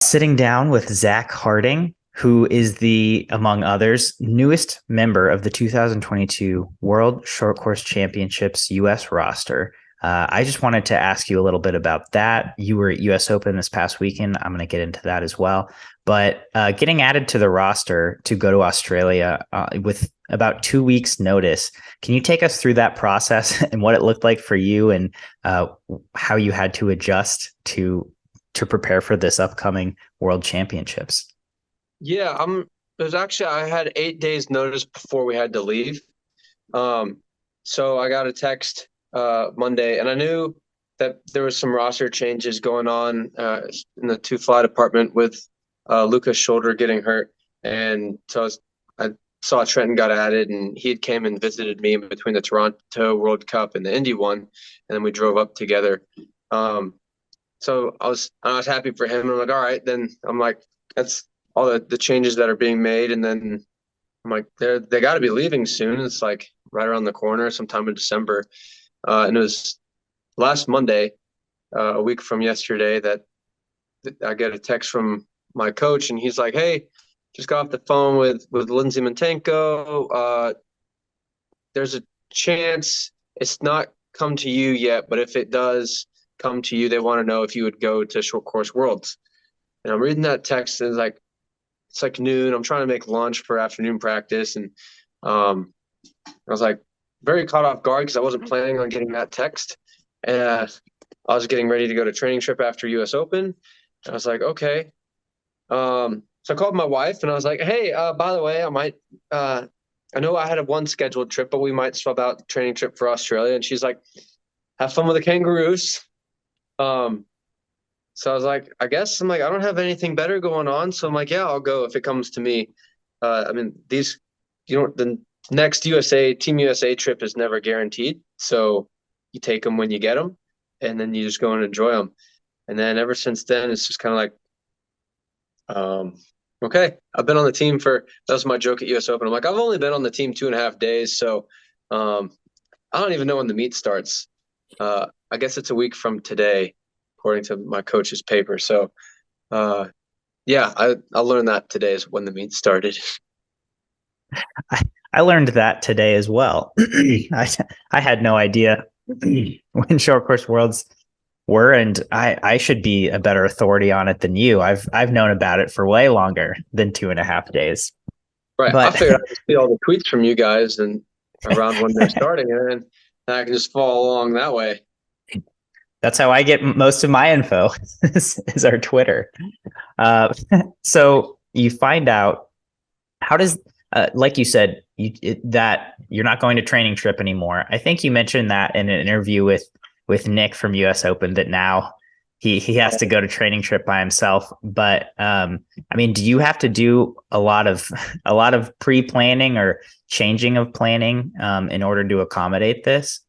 Sitting down with Zach Harting, who is among others, newest member of the 2022 World Short Course Championships U.S. roster. I just wanted to ask you a little bit about that. You were at U.S. Open this past weekend. I'm going to get into that as well. But getting added to the roster to go to Australia with about 2 weeks' notice, can you take us through that process and what it looked like for you and how you had to adjust to prepare for this upcoming World Championships? Yeah, it was actually I had 8 days notice before we had to leave. So I got a text Monday, and I knew that there was some roster changes going on in the two fly department with Luca's shoulder getting hurt, and so I saw Trenton got added, and he had came and visited me in between the Toronto World Cup and the Indy one, and then we drove up together. So I was happy for him. I'm like, all right, then I'm like, that's all the changes that are being made. And then I'm like, they got to be leaving soon. It's like right around the corner, sometime in December. And it was last Monday, a week from yesterday, that I get a text from my coach, and he's like, hey, just got off the phone with Lindsay Mantenko. There's a chance it's not come to you yet, but if it does come to you, they want to know if you would go to Short Course Worlds. And I'm reading that text, and it's like noon. I'm trying to make lunch for afternoon practice, and I was like very caught off guard because I wasn't planning on getting that text. And I was getting ready to go to training trip after U.S. Open. And I was like, okay. So I called my wife, and I was like, hey, by the way, I know I had one scheduled trip, but we might swap out the training trip for Australia. And she's like, have fun with the kangaroos. So I was like, I guess I don't have anything better going on. So I'm like, yeah, I'll go if it comes to me. The next Team USA trip is never guaranteed. So you take them when you get them, and then you just go and enjoy them. And then ever since then, it's just kind of like, okay, I've been on the team that was my joke at US Open. I'm like, I've only been on the team 2.5 days. So, I don't even know when the meet starts. I guess it's a week from today, according to my coach's paper. So, yeah, I learned that today is when the meet started. I learned that today as well. I had no idea when Short Course Worlds were, and I should be a better authority on it than you. I've known about it for way longer than 2.5 days. Right. But I figured I'd just see all the tweets from you guys and around when they're starting, and then I can just follow along that way. that's how I get most of my info is our Twitter. So you find out how does, like you said, that you're not going to training trip anymore. I think you mentioned that in an interview with Nick from US Open that now he has to go to training trip by himself. But do you have to do a lot of pre-planning or changing of planning in order to accommodate this?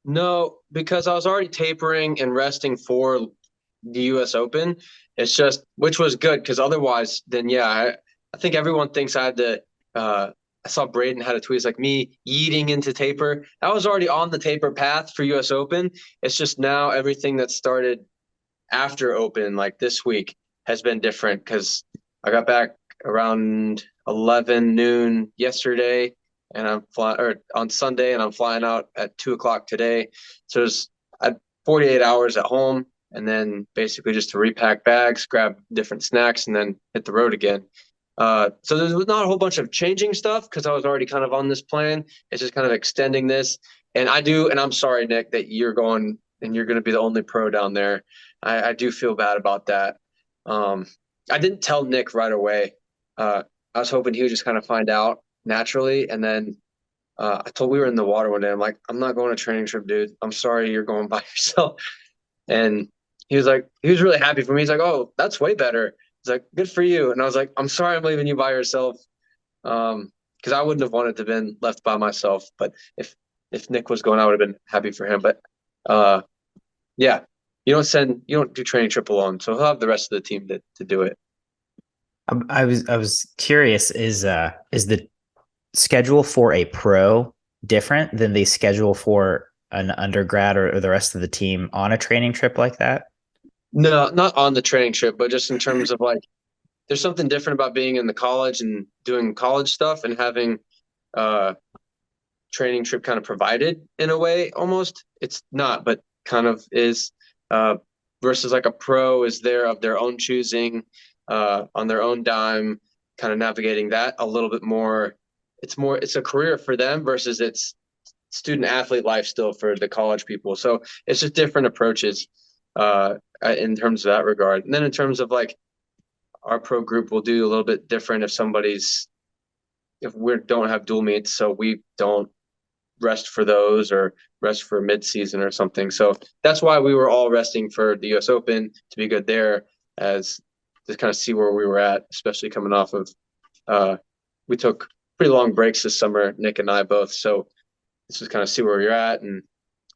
No, because I was already tapering and resting for the US Open. It's just, which was good, because otherwise, then yeah, I think everyone thinks I had to. I saw Braden had a tweet. It's like me yeeting into taper. I was already on the taper path for US Open. It's just now everything that started after Open, like this week, has been different, because I got back around 11 noon yesterday, and I'm flying on Sunday, and I'm flying out at 2 o'clock today. So I had 48 hours at home, and then basically just to repack bags, grab different snacks, and then hit the road again. So there was not a whole bunch of changing stuff, because I was already kind of on this plan. It's just kind of extending this. And I'm sorry, Nick, that you're going and you're going to be the only pro down there. I do feel bad about that. I didn't tell Nick right away. I was hoping he would just kind of find out naturally. And then we were in the water one day. I'm like, I'm not going on a training trip, dude. I'm sorry you're going by yourself. And he was really happy for me. He's like, oh, that's way better. He's like, good for you. And I was like, I'm sorry I'm leaving you by yourself. Because I wouldn't have wanted to have been left by myself. But if Nick was going, I would have been happy for him. But yeah, you don't do training trip alone. So he'll have the rest of the team to do it. I was curious, is the schedule for a pro different than the schedule for an undergrad or the rest of the team on a training trip like that? No, not on the training trip, but just in terms of like, there's something different about being in the college and doing college stuff and having training trip kind of provided in a way almost. It's not, but kind of is, uh, versus like a pro is there of their own choosing, on their own dime, kind of navigating that a little bit more. It's a career for them versus it's student athlete life still for the college people. So it's just different approaches in terms of that regard. And then in terms of like our pro group will do a little bit different if we don't have dual meets, so we don't rest for those or rest for mid-season or something. So that's why we were all resting for the US Open to be good there, as to kind of see where we were at, especially coming off of we took pretty long breaks this summer, Nick and I both. So this is kind of see where you're at and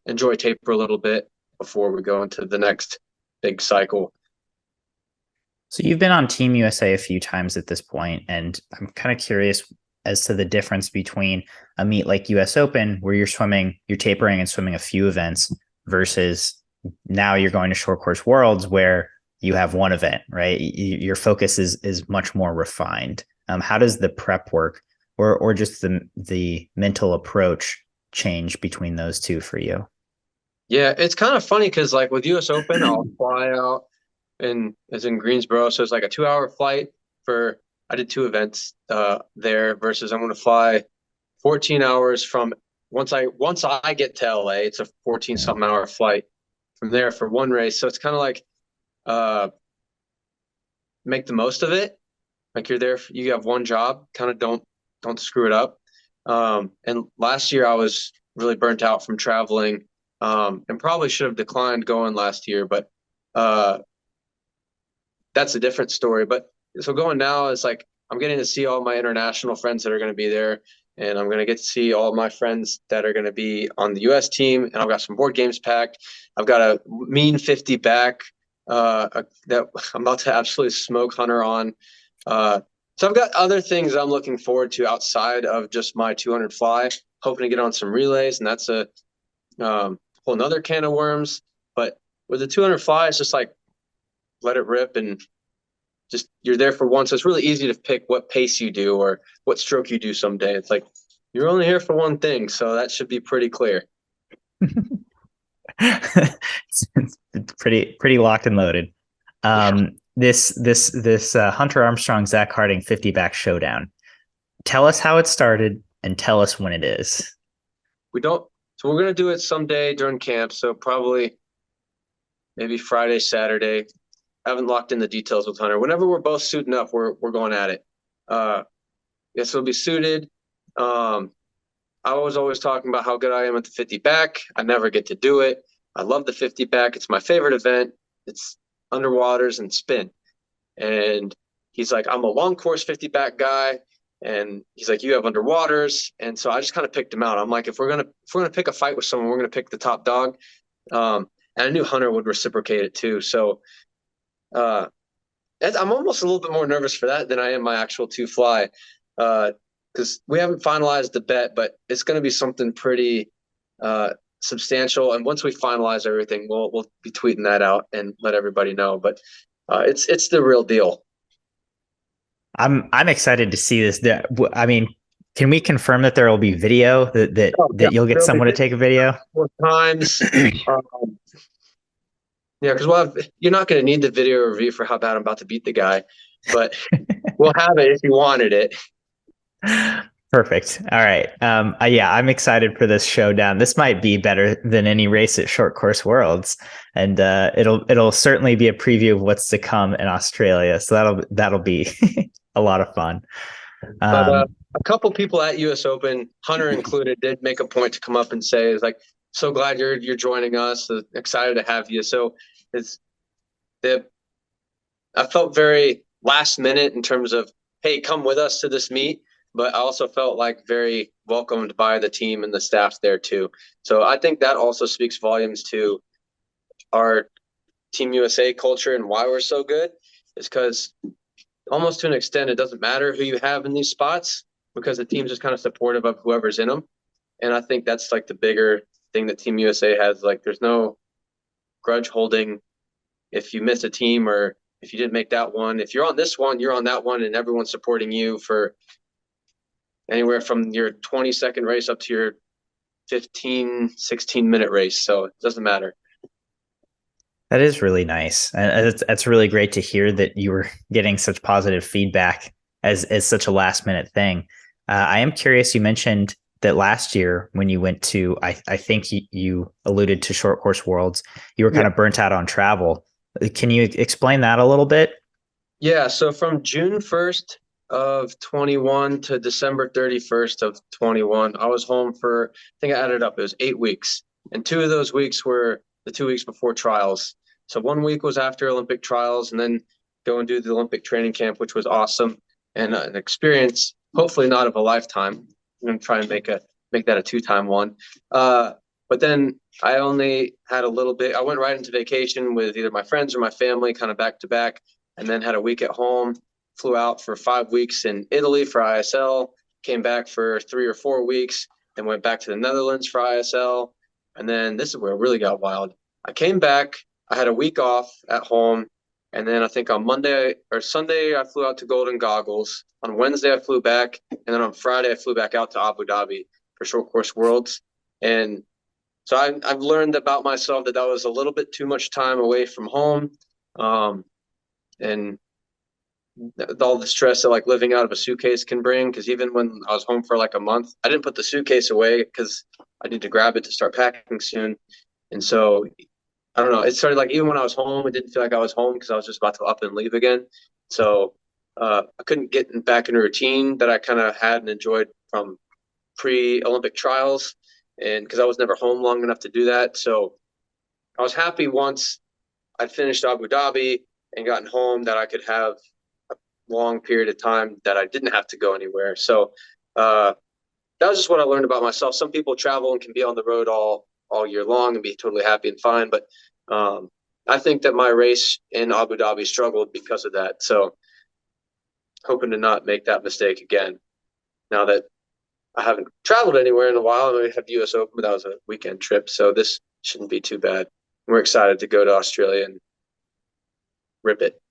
enjoy taper a little bit before we go into the next big cycle. So you've been on Team USA a few times at this point, and I'm kind of curious as to the difference between a meet like US Open, where you're tapering and swimming a few events, versus now you're going to short course worlds where you have one event, right? Your focus is much more refined. How does the prep work or just the mental approach change between those two for you? Yeah, it's kind of funny because like with US Open, I'll fly out and it's in Greensboro, so it's like a 2 hour flight for I did two events there versus I'm going to fly 14 hours from once I get to LA, it's a 14 Yeah. something hour flight from there for one race. So it's kind of like uh make the most of it. Like you're there, you have one job, kind of don't screw it up. And last year I was really burnt out from traveling, and probably should have declined going last year, but uh, that's a different story. But so going now is like I'm getting to see all my international friends that are going to be there, and I'm going to get to see all my friends that are going to be on the U.S. team. And I've got some board games packed. I've got a mean 50 back that I'm about to absolutely smoke Hunter on. So I've got other things I'm looking forward to outside of just my 200 fly. Hoping to get on some relays, and that's a whole another can of worms. But with the 200 fly, it's just like let it rip and just you're there for one. So it's really easy to pick what pace you do or what stroke you do someday. It's like you're only here for one thing, so that should be pretty clear. It's pretty locked and loaded. Yeah. This Hunter Armstrong Zach Harting 50 back showdown. Tell us how it started and tell us when it is. We don't. So we're gonna do it someday during camp. So probably maybe Friday, Saturday. I haven't locked in the details with Hunter. Whenever we're both suiting up, we're going at it. Yes, it'll be suited. Um, I was always talking about how good I am at the 50 back. I never get to do it. I love the 50 back. It's my favorite event. It's underwaters and spin. And he's like, I'm a long course 50 back guy. And he's like, you have underwaters. And so I just kind of picked him out. I'm like, if we're gonna pick a fight with someone, we're gonna pick the top dog. And I knew Hunter would reciprocate it too. So uh, I'm almost a little bit more nervous for that than I am my actual two fly, because we haven't finalized the bet, but it's going to be something pretty substantial. And once we finalize everything, we'll be tweeting that out and let everybody know. But it's the real deal. I'm excited to see this. I mean, can we confirm that there will be video Oh yeah, that you'll get there'll be someone to take a video? more times. Yeah, because you're not going to need the video review for how bad I'm about to beat the guy, but we'll have it if you wanted it. Perfect. All right. Yeah, I'm excited for this showdown. This might be better than any race at Short Course Worlds, and it'll certainly be a preview of what's to come in Australia. So that'll be a lot of fun. But a couple people at U.S. Open, Hunter included, did make a point to come up and say, "Is like, so glad you're joining us. Excited to have you." So it's the I felt very last minute in terms of, hey, come with us to this meet. But I also felt like very welcomed by the team and the staff there too. So I think that also speaks volumes to our Team USA culture and why we're so good, is because almost to an extent, it doesn't matter who you have in these spots because the team's just kind of supportive of whoever's in them. And I think that's like the bigger thing that Team USA has. Like there's no grudge holding. if you miss a team or if you didn't make that one. If you're on this one, you're on that one, and everyone's supporting you for anywhere from your 20-second race up to your 15, 16-minute race. So it doesn't matter. That is really nice. And that's really great to hear that you were getting such positive feedback as such a last minute thing. I am curious, you mentioned that last year when you went to, I think you alluded to Short Course Worlds, you were kind of burnt out on travel. Can you explain that a little bit? Yeah, so from June 1st of 21 to December 31st of 21, I was home for, I think I added up, it was 8 weeks. And 2 of those weeks were the 2 weeks before trials. So 1 week was after Olympic trials, and then go and do the Olympic training camp, which was awesome and an experience, hopefully not of a lifetime. I'm going to try and make that a two-time one. But then I only had a little bit. I went right into vacation with either my friends or my family, kind of back to back, and then had a week at home. Flew out for 5 weeks in Italy for ISL. Came back for 3 or 4 weeks, then went back to the Netherlands for ISL. And then this is where it really got wild. I came back. I had a week off at home, and then I think on Monday or Sunday I flew out to Golden Goggles. On Wednesday I flew back, and then on Friday I flew back out to Abu Dhabi for Short Course Worlds. And so I've learned about myself that was a little bit too much time away from home, and all the stress that like living out of a suitcase can bring. Because even when I was home for like a month, I didn't put the suitcase away because I need to grab it to start packing soon. And so I don't know. It started like even when I was home, it didn't feel like I was home because I was just about to up and leave again. So I couldn't get back in a routine that I kind of had and enjoyed from pre-Olympic trials, and because I was never home long enough to do that. So I was happy once I'd finished Abu Dhabi and gotten home that I could have a long period of time that I didn't have to go anywhere. So that was just what I learned about myself. Some people travel and can be on the road all year long and be totally happy and fine, but I think that my race in Abu Dhabi struggled because of that. So hoping to not make that mistake again. Now that I haven't traveled anywhere in a while, I had the U.S. Open, but that was a weekend trip, so this shouldn't be too bad. We're excited to go to Australia and rip it.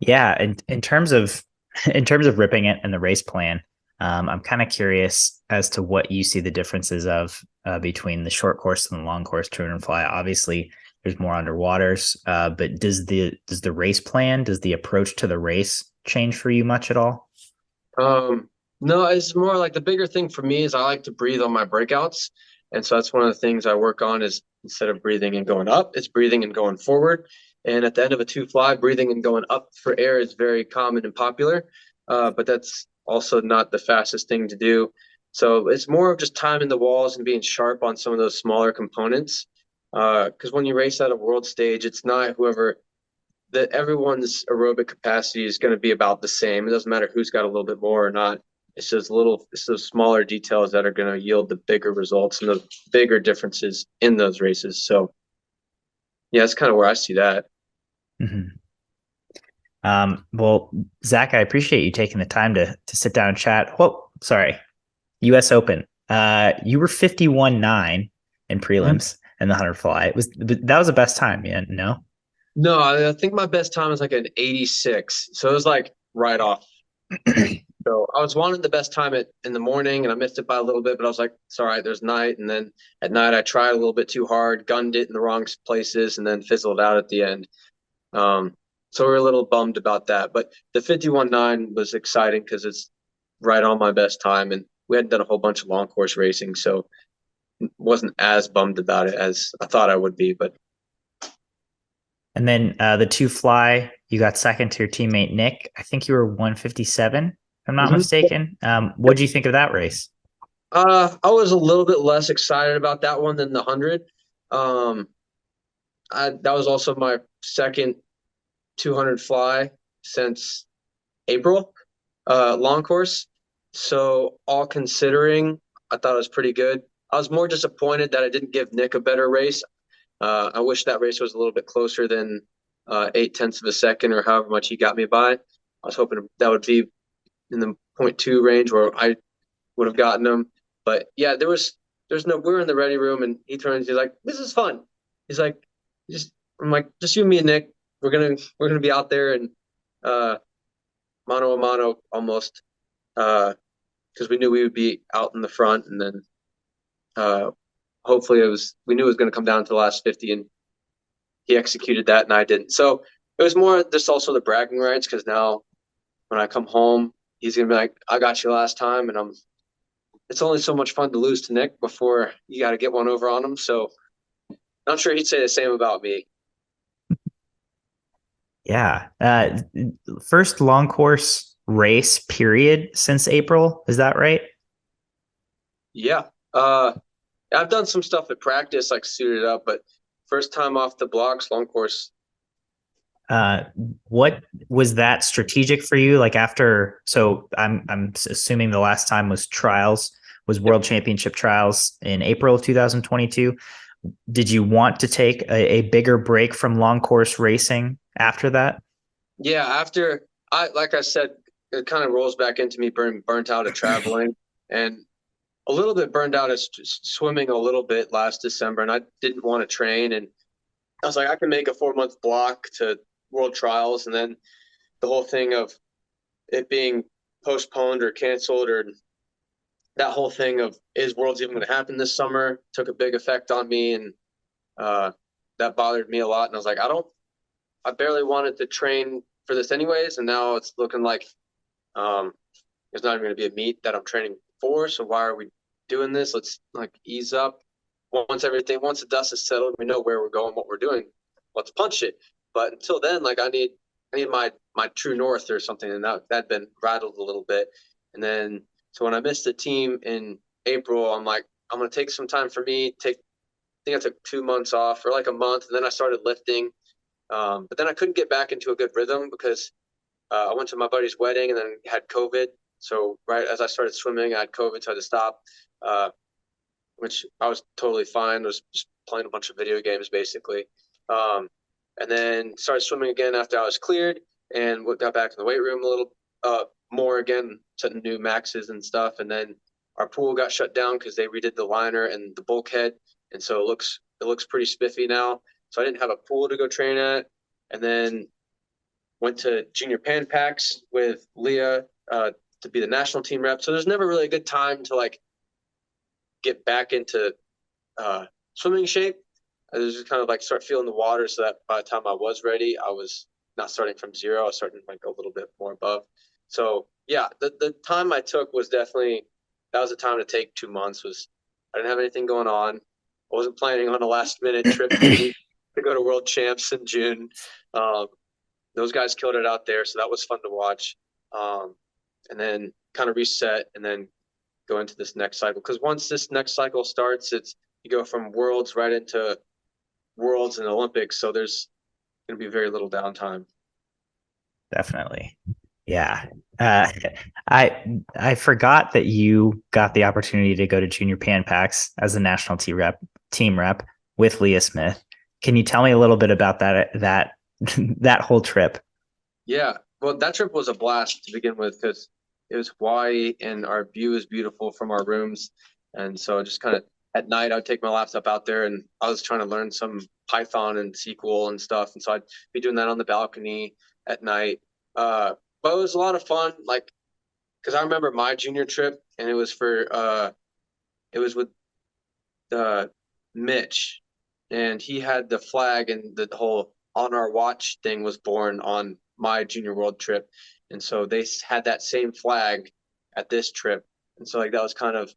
Yeah, and in terms of ripping it and the race plan, I'm kind of curious as to what you see the differences of between the short course and the long course tour and fly. Obviously, there's more underwaters, but does the race plan, does the approach to the race change for you much at all? No, it's more like the bigger thing for me is I like to breathe on my breakouts. And so that's one of the things I work on is instead of breathing and going up, it's breathing and going forward. And at the end of a two fly, breathing and going up for air is very common and popular, but that's also not the fastest thing to do. So it's more of just timing the walls and being sharp on some of those smaller components. Because when you race at a world stage, it's not whoever that everyone's aerobic capacity is going to be about the same. It doesn't matter who's got a little bit more or not. It's those smaller details that are going to yield the bigger results and the bigger differences in those races. So yeah, that's kind of where I see that. Mm-hmm. Well, Zach, I appreciate you taking the time to sit down and chat. Well, sorry, U.S. Open. You were 51.9 in prelims in the 100 fly. That was the best time, yeah? No. No, I think my best time was like an 86. So it was like right off. So I was wanting the best time in the morning, and I missed it by a little bit, but I was like, it's all right, there's night. And then at night, I tried a little bit too hard, gunned it in the wrong places, and then fizzled out at the end. So we are a little bummed about that. But the 51.9 was exciting because it's right on my best time, and we hadn't done a whole bunch of long course racing, so wasn't as bummed about it as I thought I would be. But And then the two fly, you got second to your teammate Nick. I think you were 157, if I'm not mistaken. What do you think of that race? I was a little bit less excited about that one than the 100. That was also my second 200 fly since April, long course. So all considering, I thought it was pretty good. I was more disappointed that I didn't give Nick a better race. I wish that race was a little bit closer than 0.8 of a second or however much he got me by. I was hoping that would be in the 0.2 range where I would have gotten him. But yeah, we were in the ready room and he turns, he's like, this is fun. He's like, just I'm like, just you, me, and Nick. We're gonna be out there and uh, mano a mano almost, because we knew we would be out in the front, and then uh, hopefully we knew it was going to come down to the last 50, and he executed that, and I didn't. So it was more just also the bragging rights because now when I come home, he's gonna be like, "I got you last time," and I'm. It's only so much fun to lose to Nick before you got to get one over on him. So not sure he'd say the same about me. Yeah. First long course race period since April. Is that right? Yeah. I've done some stuff at practice, like suited up, but first time off the blocks, long course. Uh, what was that strategic for you? Like after, so I'm assuming the last time was trials, was Yep. World Championship trials in April of 2022. Did you want to take a bigger break from long course racing after that? Yeah, after like I said, it kind of rolls back into me burnt out of traveling and a little bit burned out of swimming a little bit last December, and I didn't want to train. And I was like, I can make a 4 month block to world trials, and then the whole thing of it being postponed or canceled, or that whole thing of is worlds even going to happen this summer took a big effect on me, and uh, that bothered me a lot. And I was like, I barely wanted to train for this anyways, and now it's looking like um, there's not even going to be a meet that I'm training for. So why are we doing this? Let's like ease up. Once the dust is settled, we know where we're going, what we're doing. Let's punch it. But until then, like I need my true north or something, and that'd been rattled a little bit. And then so when I missed the team in April, I'm like, I'm gonna take some time for me. I think I took 2 months off or like a month, and then I started lifting. But then I couldn't get back into a good rhythm because I went to my buddy's wedding and then had COVID. So right as I started swimming, I had COVID, so I had to stop, uh, which I was totally fine. I was just playing a bunch of video games basically. Um, and then started swimming again after I was cleared and got back in the weight room a little more again, setting new maxes and stuff. And then our pool got shut down because they redid the liner and the bulkhead, and so it looks pretty spiffy now. So I didn't have a pool to go train at, and then went to junior pan packs with Leah to be the national team rep. So there's never really a good time to like get back into swimming shape. I was just kind of like start feeling the water so that by the time I was ready, I was not starting from zero. I was starting like a little bit more above. So yeah, the time I took was definitely that was the time to take 2 months. Was I didn't have anything going on. I wasn't planning on a last minute trip to go to World Champs in June. Um, those guys killed it out there, so that was fun to watch. And then kind of reset, and then go into this next cycle. Because once this next cycle starts, it's you go from worlds right into worlds and Olympics. So there's going to be very little downtime. Definitely. Yeah. Uh, I forgot that you got the opportunity to go to Junior Pan Packs as a national team rep with Leah Smith. Can you tell me a little bit about that that whole trip? Yeah. Well, that trip was a blast to begin with because it was Hawaii and our view is beautiful from our rooms. And so just kind of at night, I'd take my laptop out there and I was trying to learn some Python and SQL and stuff. And so I'd be doing that on the balcony at night. But it was a lot of fun. Like, because I remember my junior trip and it was with uh, Mitch, and he had the flag, and the whole on our watch thing was born on my junior world trip, and so they had that same flag at this trip, and so like that was kind of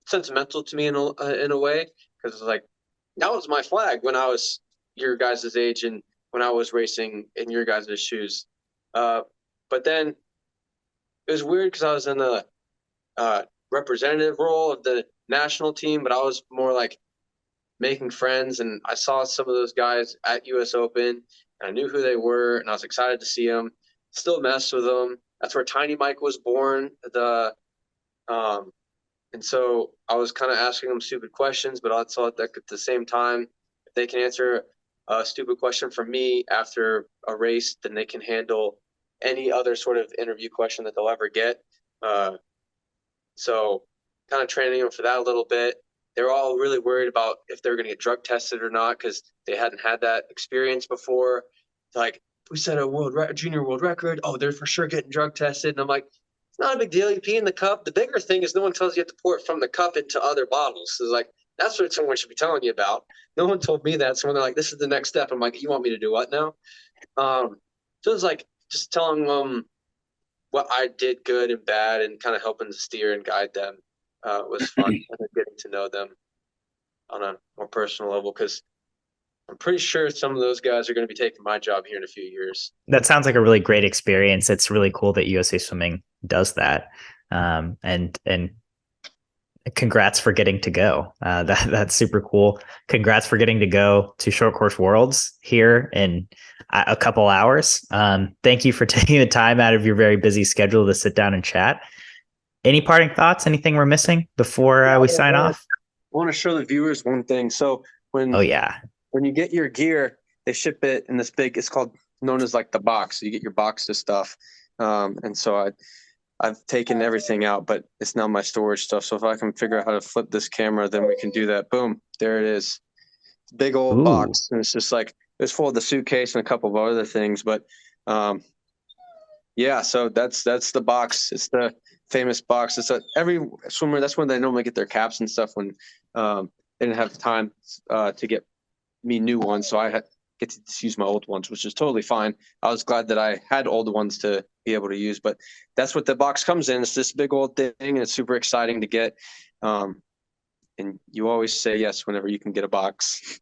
sentimental to me in a way because it's like that was my flag when I was your guys' age and when I was racing in your guys' shoes. Uh, but then it was weird because I was in the representative role of the national team, but I was more like making friends. And I saw some of those guys at US Open, and I knew who they were, and I was excited to see them. Still mess with them. That's where Tiny Mike was born. Um, and so I was kind of asking them stupid questions, but I thought that at the same time, if they can answer a stupid question from me after a race, then they can handle any other sort of interview question that they'll ever get. Uh, so kind of training them for that a little bit. they were all really worried about if they were going to get drug tested or not because they hadn't had that experience before. Like, we set a junior world record. Oh, they're for sure getting drug tested. And I'm like, it's not a big deal. You pee in the cup. The bigger thing is no one tells you have to pour it from the cup into other bottles. So it's like, that's what someone should be telling you about. No one told me that. So when they're like, this is the next step, I'm like, you want me to do what now? So it's like just telling them what I did good and bad and kind of helping to steer and guide them was fun. And getting to know them on a more personal level because I'm pretty sure some of those guys are going to be taking my job here in a few years. That sounds like a really great experience. It's really cool that USA Swimming does that. And congrats for getting to go. That's super cool. Congrats for getting to go to Short Course Worlds here in a couple hours. Thank you for taking the time out of your very busy schedule to sit down and chat. Any parting thoughts? Anything we're missing before we sign off? I want to show the viewers one thing. So when you get your gear, they ship it in this big, it's known as like the box. So you get your box of stuff. And so I've taken everything out, but it's now my storage stuff. So if I can figure out how to flip this camera, then we can do that. Boom, there it is. Big old box. And it's just like, it's full of the suitcase and a couple of other things. But yeah, so that's the box. It's the famous box. It's every swimmer, that's when they normally get their caps and stuff when they didn't have time to get me new ones. So I get to just use my old ones, which is totally fine. I was glad that I had old ones to be able to use, but that's what the box comes in. It's this big old thing, and it's super exciting to get. And you always say yes whenever you can get a box.